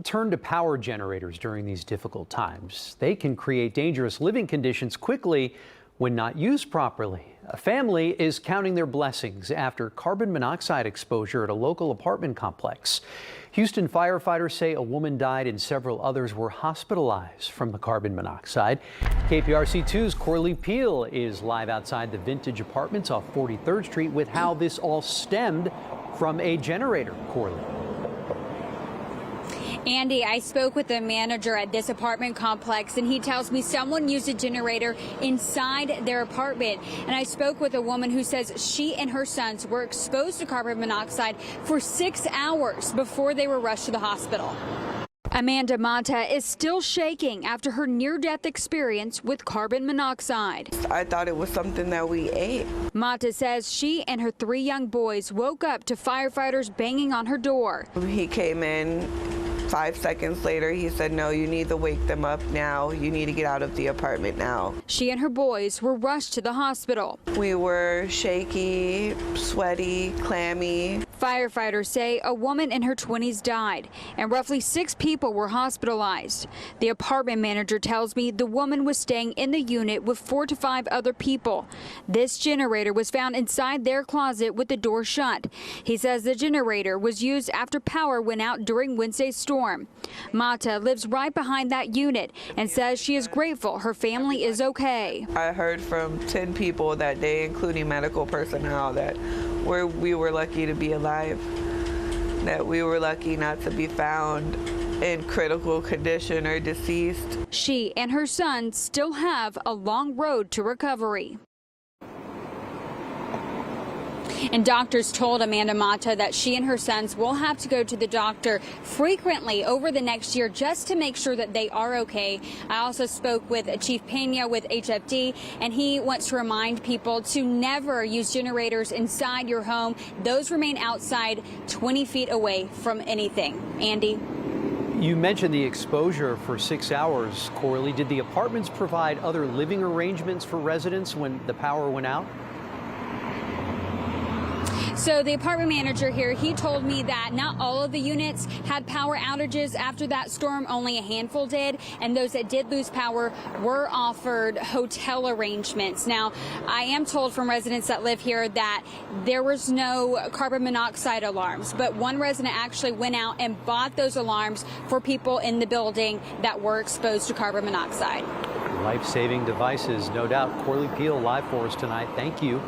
turn to power generators during these difficult times. They can create dangerous living conditions quickly when not used properly. A family is counting their blessings after carbon monoxide exposure at a local apartment complex. Houston firefighters say a woman died and several others were hospitalized from the carbon monoxide. KPRC2's Corley Peel is live outside the Vintage Apartments off 43rd Street with how this all stemmed from a generator. Corley. Andy, I spoke with the manager at this apartment complex, and he tells me someone used a generator inside their apartment. And I spoke with a woman who says she and her sons were exposed to carbon monoxide for 6 hours before they were rushed to the hospital. Amanda Mata is still shaking after her near-death experience with carbon monoxide. I thought it was something that we ate. Mata says she and her 3 young boys woke up to firefighters banging on her door. He came in. 5 seconds later, he said, no, you need to wake them up now. You need to get out of the apartment now. She and her boys were rushed to the hospital. We were shaky, sweaty, clammy. Firefighters say a woman in her 20s died and roughly 6 people were hospitalized. The apartment manager tells me the woman was staying in the unit with 4 to 5 other people. This generator was found inside their closet with the door shut. He says the generator was used after power went out during Wednesday's storm. Mata lives right behind that unit and says she is grateful her family is okay. I heard from 10 people that day, including medical personnel, that we were lucky to be alive, that we were lucky not to be found in critical condition or deceased. She and her son still have a long road to recovery. And doctors told Amanda Mata that she and her sons will have to go to the doctor frequently over the next year just to make sure that they are okay. I also spoke with Chief Pena with HFD, and he wants to remind people to never use generators inside your home. Those remain outside 20 feet away from anything. Andy? You mentioned the exposure for 6 hours, Corley. Did the apartments provide other living arrangements for residents when the power went out? So the apartment manager here, he told me that not all of the units had power outages after that storm. Only a handful did. And those that did lose power were offered hotel arrangements. Now, I am told from residents that live here that there was no carbon monoxide alarms. But one resident actually went out and bought those alarms for people in the building that were exposed to carbon monoxide. Life-saving devices, no doubt. Corley Peel live for us tonight. Thank you.